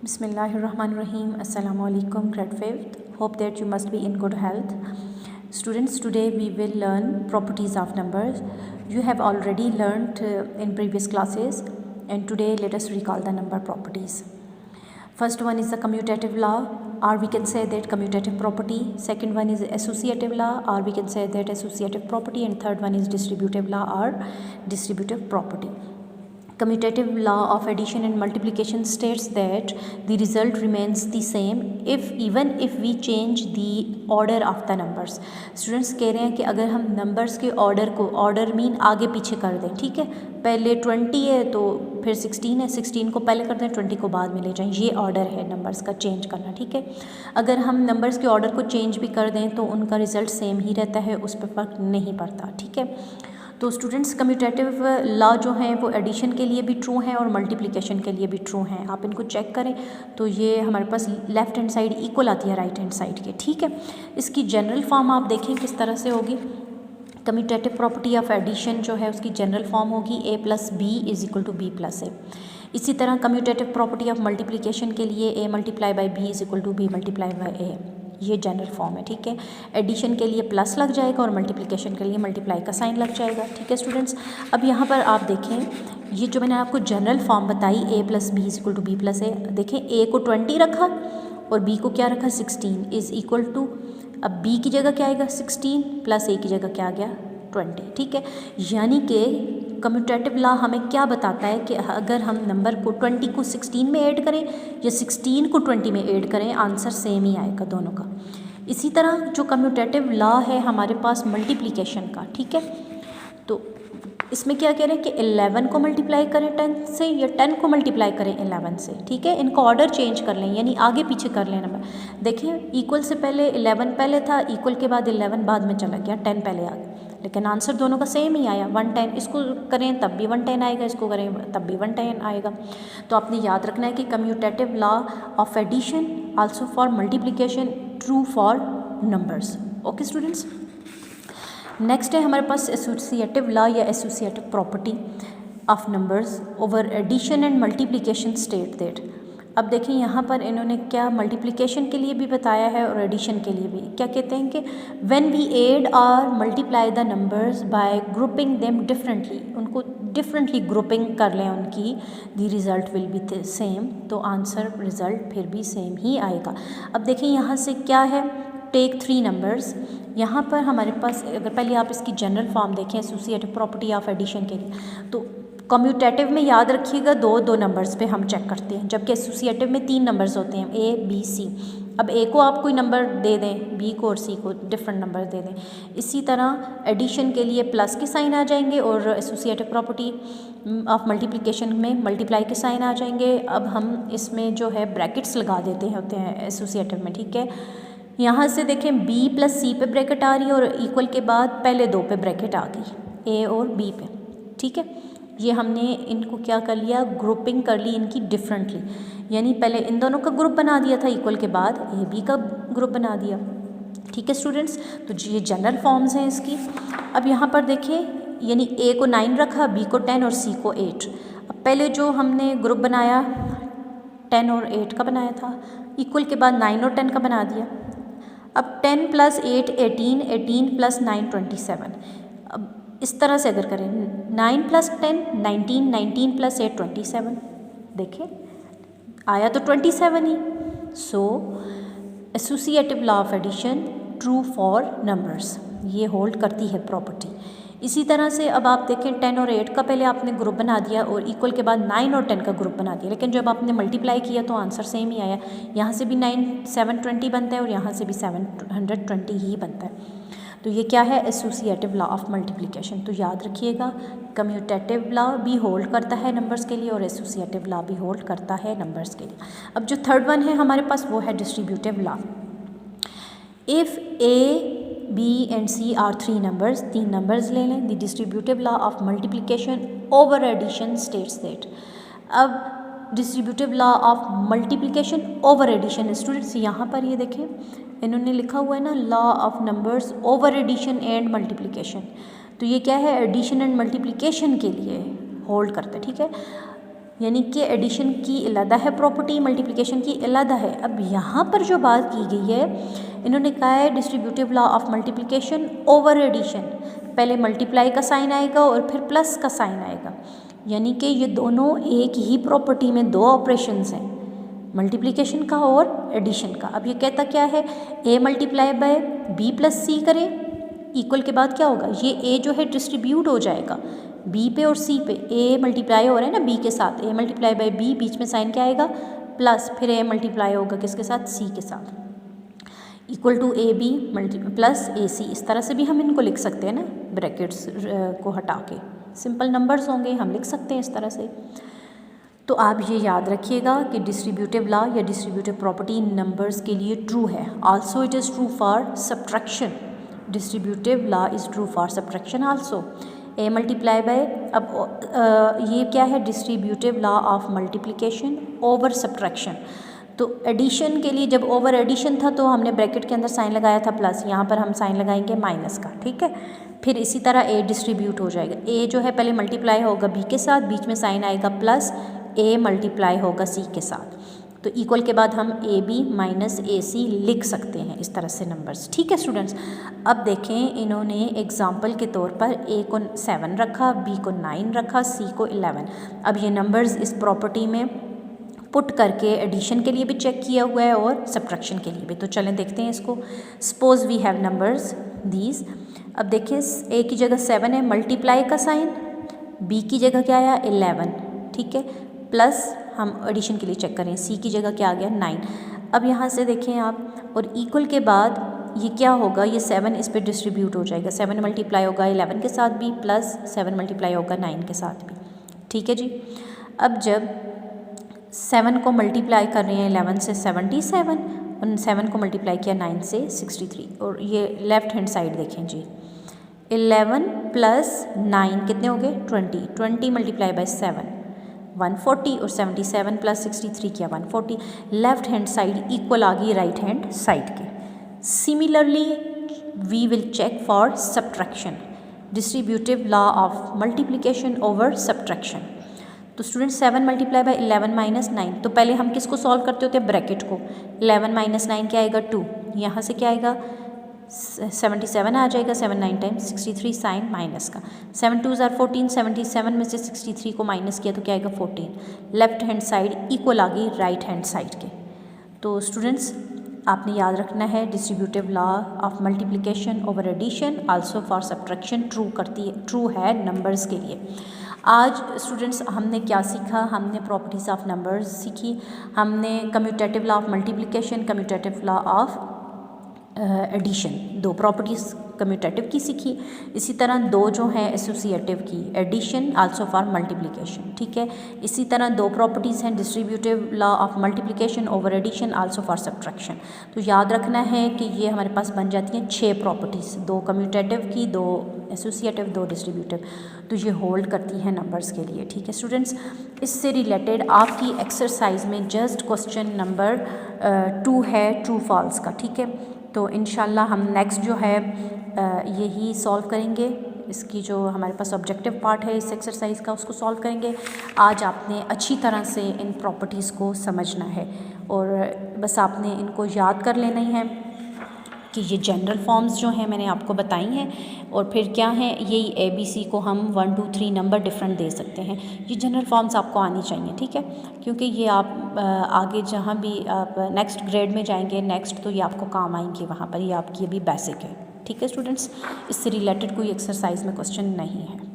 Bismillahirrahmanirrahim. Assalamu alaikum, grade 5th. Hope that you must be in good health. Students, today we will learn properties of numbers. You have already learned in previous classes, and today let us recall the number properties. First one is the commutative law, or we can say that commutative property. Second one is associative law, or we can say that associative property. And third one is distributive law or distributive property. Commutative law of addition and multiplication states that the result remains the same even if we change the order of the numbers. Students कह रहे हैं कि अगर हम numbers के order mean आगे पीछे कर दें, ठीक है, पहले 20 है तो फिर 16 है, 16 को पहले कर दें, 20 को बाद में ले जाएं, ये ऑर्डर है नंबर्स का चेंज करना, ठीक है। अगर हम नंबर्स के ऑर्डर को चेंज भी कर दें तो उनका रिज़ल्ट सेम ही रहता है, उस पर फ़र्क नहीं पड़ता, ठीक है। तो स्टूडेंट्स कम्यूटेटिव लॉ जो हैं वो एडिशन के लिए भी ट्रू हैं और मल्टीप्लिकेशन के लिए भी ट्रू हैं। आप इनको चेक करें तो ये हमारे पास लेफ़्ट हैंड साइड इक्वल आती है राइट हैंड साइड के, ठीक है। इसकी जनरल फॉर्म आप देखें किस तरह से होगी। कम्यूटेटिव प्रॉपर्टी ऑफ एडिशन जो है उसकी जनरल फॉर्म होगी a + b = b + a। इसी तरह कम्यूटेटिव प्रॉपर्टी ऑफ मल्टीप्लिकेशन के लिए a × b = b × a, ये जनरल फॉर्म है, ठीक है। एडिशन के लिए प्लस लग जाएगा और मल्टीप्लिकेशन के लिए मल्टीप्लाई का साइन लग जाएगा, ठीक है स्टूडेंट्स। अब यहाँ पर आप देखें ये जो मैंने आपको जनरल फॉर्म बताई a + b = b + a, देखें a को 20 रखा और b को क्या रखा 16 = अब b की जगह क्या आएगा 16 + a की जगह क्या आ गया 20, ठीक है। यानी कि कम्यूटेटिव लॉ हमें क्या बताता है कि अगर हम नंबर को 20 को 16 में ऐड करें या 16 को 20 में ऐड करें, आंसर सेम ही आएगा दोनों का। इसी तरह जो कम्यूटेटिव लॉ है हमारे पास मल्टीप्लिकेशन का, ठीक है, तो इसमें क्या कह रहे हैं कि 11 को मल्टीप्लाई करें 10 से या 10 को मल्टीप्लाई करें 11 से, ठीक है। इनका ऑर्डर चेंज कर लें, यानी आगे पीछे कर लें नंबर। देखिए इक्वल से पहले 11 पहले था, इक्वल के बाद 11 बाद में चला गया, 10 पहले आ गया, लेकिन आंसर दोनों का सेम ही आया 110। इसको करें तब भी 110 आएगा, इसको करें तब भी 110 आएगा। तो आपने याद रखना है कि commutative law of addition also for multiplication true for numbers. Okay students, next है हमारे पास एसोसिएटिव लॉ या associative property of numbers over addition and multiplication state that. अब देखिए यहाँ पर इन्होंने क्या मल्टीप्लिकेशन के लिए भी बताया है और एडिशन के लिए भी। क्या कहते हैं कि व्हेन वी ऐड और multiply the numbers by grouping them differently, उनको डिफरेंटली ग्रुपिंग कर लें उनकी, the result will be same, तो आंसर रिज़ल्ट फिर भी सेम ही आएगा। अब देखिए यहाँ से क्या है, टेक 3 नंबर्स। यहाँ पर हमारे पास अगर पहले आप इसकी जनरल फॉर्म देखें एसोसिएटिव प्रॉपर्टी ऑफ एडिशन के लिए, तो कम्यूटेटिव में याद रखिएगा दो नंबर्स पे हम चेक करते हैं, जबकि एसोसिएटिव में 3 नंबर्स होते हैं a b c। अब a को आप कोई नंबर दे दें, b को और c को डिफरेंट नंबर दे दें। इसी तरह एडिशन के लिए प्लस के साइन आ जाएंगे और एसोसिएटिव प्रॉपर्टी ऑफ मल्टीप्लिकेशन में मल्टीप्लाई के साइन आ जाएंगे। अब हम इसमें जो है ब्रैकेट्स लगा देते होते हैं एसोसिएटिव में, ठीक है। यहाँ से देखें b + c पे ब्रैकेट आ रही है और इक्वल के बाद पहले 2 पे ब्रैकेट आ गई a और b पे, ठीक है। ये हमने इनको क्या कर लिया, ग्रुपिंग कर ली इनकी डिफरेंटली, यानी पहले इन दोनों का ग्रुप बना दिया था, इक्वल के बाद ए बी का ग्रुप बना दिया, ठीक है स्टूडेंट्स। तो ये जनरल फॉर्म्स हैं इसकी। अब यहाँ पर देखिए यानी ए को 9 रखा, बी को 10 और सी को 8। अब पहले जो हमने ग्रुप बनाया 10 और 8 का बनाया था, इक्वल के बाद 9 और 10 का बना दिया। अब 10 + 8 18, 18 + 9 27। अब इस तरह से अगर करें 9 + 10 19, 19 + 8 27, देखें आया तो 27 ही। So associative law of addition true for numbers, ये होल्ड करती है प्रॉपर्टी। इसी तरह से अब आप देखें 10 और 8 का पहले आपने ग्रुप बना दिया और इक्वल के बाद 9 और 10 का ग्रुप बना दिया, लेकिन जब आपने मल्टीप्लाई किया तो आंसर सेम ही आया। यहाँ से भी 9 720 बनता है और यहाँ से भी 720 ही बनता है। तो ये क्या है, एसोसिएटिव लॉ ऑफ मल्टीप्लिकेशन। तो याद रखिएगा कम्यूटेटिव लॉ भी होल्ड करता है नंबर्स के लिए और एसोसिएटिव लॉ भी होल्ड करता है नंबर्स के लिए। अब जो थर्ड वन है हमारे पास वो है distributive law. If a b and c are 3 numbers, 3 numbers ले लें, the distributive law of multiplication over addition states that. अब distributive law of multiplication over addition, students यहाँ पर ये देखें इन्होंने लिखा हुआ है ना, law of numbers over addition and multiplication. तो ये क्या है, एडिशन एंड मल्टीप्लिकेशन के लिए होल्ड करता है, ठीक है। यानी कि एडिशन की अलग है प्रॉपर्टी, मल्टीप्लिकेशन की अलग है। अब यहाँ पर जो बात की गई है, इन्होंने कहा है distributive law of multiplication over addition. पहले मल्टीप्लाई का साइन आएगा और फिर प्लस का साइन आएगा, यानी कि ये दोनों एक ही प्रॉपर्टी में दो ऑपरेशंस हैं, मल्टीप्लिकेशन का और एडिशन का। अब ये कहता क्या है, A multiply by B plus सी करें, इक्वल के बाद क्या होगा, ये ए जो है डिस्ट्रीब्यूट हो जाएगा बी पे और सी पे। ए मल्टीप्लाई हो रहा है ना बी के साथ, ए मल्टीप्लाई बाय बी, बीच में साइन क्या आएगा प्लस, फिर ए मल्टीप्लाई होगा किसके साथ, सी के साथ, equal to A B plus A C. इस तरह से भी हम इनको लिख सकते हैं ना, ब्रैकेट्स को हटा के सिंपल नंबर्स होंगे, हम लिख सकते हैं इस तरह से। तो आप ये याद रखिएगा कि डिस्ट्रीब्यूटिव लॉ या डिस्ट्रीब्यूटिव प्रॉपर्टी नंबर्स के लिए ट्रू है। Also it is true for subtraction, distributive law is true for subtraction also. A multiply by, अब ये क्या है, distributive law of multiplication over subtraction. तो एडिशन के लिए जब ओवर एडिशन था तो हमने ब्रैकेट के अंदर साइन लगाया था प्लस, यहाँ पर हम साइन लगाएंगे माइनस का, ठीक है। फिर इसी तरह ए डिस्ट्रीब्यूट हो जाएगा, ए जो है पहले मल्टीप्लाई होगा बी के साथ, बीच में साइन आएगा प्लस, ए मल्टीप्लाई होगा सी के साथ, तो इक्वल के बाद हम ए बी माइनस ए सी लिख सकते हैं इस तरह से नंबर्स, ठीक है स्टूडेंट्स। अब देखें इन्होंने एग्जाम्पल के तौर पर ए को 7 रखा, बी को 9 रखा, सी को 11। अब ये नंबर्स इस प्रॉपर्टी में पुट करके एडिशन के लिए भी चेक किया हुआ है और सब्ट्रैक्शन के लिए भी। तो चलें देखते हैं इसको। Suppose we have numbers these. अब देखें ए की जगह 7 है, मल्टीप्लाई का साइन, बी की जगह क्या आया 11, ठीक है, प्लस हम एडिशन के लिए चेक करें, सी की जगह क्या आ गया 9। अब यहाँ से देखें आप, और इक्वल के बाद ये क्या होगा, ये 7 इस पर डिस्ट्रीब्यूट हो जाएगा, 7 मल्टीप्लाई होगा 11 के साथ भी, प्लस 7 मल्टीप्लाई होगा 9 के साथ भी, ठीक है जी। अब जब 7 को मल्टीप्लाई कर रहे हैं 11 से 77, और 7 को मल्टीप्लाई किया 9 से 63, और ये लेफ़्ट हैंड साइड देखें जी, 11 प्लस 9 कितने हो गए 20, 20 मल्टीप्लाई बाय 7 140, और 77 प्लस 63 किया 140। लेफ़्ट हैंड साइड इक्वल आ गई राइट हैंड साइड के। Similarly we will check for subtraction, distributive law of multiplication over subtraction. तो स्टूडेंट 7 मल्टीप्लाई बाय 11 माइनस 9, तो पहले हम किसको सॉल्व करते होते हैं, ब्रैकेट को। 11 माइनस 9 क्या आएगा 2, यहाँ से क्या आएगा 77 आ जाएगा, 7 9 टाइम्स 63 साइन माइनस का, 7 2 ज़ार 14, 77 में से 63 को माइनस किया तो क्या आएगा 14। लेफ्ट हैंड साइड इक्वल आ गई राइट हैंड साइड के। तो स्टूडेंट्स आपने याद रखना है distributive law of multiplication over addition also for subtraction true है नंबर्स के लिए। आज स्टूडेंट्स हमने क्या सीखा, हमने प्रॉपर्टीज़ ऑफ नंबर्स सीखी, हमने commutative law of multiplication, commutative law of addition, दो प्रॉपर्टीज़ कम्यूटेटिव की सीखी। इसी तरह दो जो हैं एसोसिएटिव की, एडिशन आल्सो फॉर मल्टीप्लिकेशन, ठीक है। इसी तरह दो प्रॉपर्टीज़ हैं distributive law of multiplication over addition also for subtraction. तो याद रखना है कि ये हमारे पास बन जाती हैं 6 प्रॉपर्टीज़, दो कम्यूटेटिव की, दो एसोसिएटिव, दो डिस्ट्रीब्यूटिव। तो ये होल्ड करती हैं नंबर्स के लिए, ठीक है स्टूडेंट्स। इससे रिलेटेड आपकी एक्सरसाइज में जस्ट क्वेश्चन नंबर 2 है ट्रू फॉल्स का, ठीक है। तो इंशाल्लाह हम नेक्स्ट जो है यही सॉल्व करेंगे, इसकी जो हमारे पास ऑब्जेक्टिव पार्ट है इस एक्सरसाइज का उसको सॉल्व करेंगे। आज आपने अच्छी तरह से इन प्रॉपर्टीज़ को समझना है और बस आपने इनको याद कर लेना ही है कि ये जनरल फॉर्म्स जो हैं मैंने आपको बताई हैं, और फिर क्या हैं यही ABC को हम 1 2 3 नंबर डिफरेंट दे सकते हैं। ये जनरल फॉर्म्स आपको आनी चाहिए, ठीक है, क्योंकि ये आप आगे जहाँ भी आप नेक्स्ट ग्रेड में जाएंगे नेक्स्ट, तो ये आपको काम आएंगे वहाँ पर, ये आपकी अभी बेसिक है, ठीक है स्टूडेंट्स। इससे रिलेटेड कोई एक्सरसाइज में क्वेश्चन नहीं है।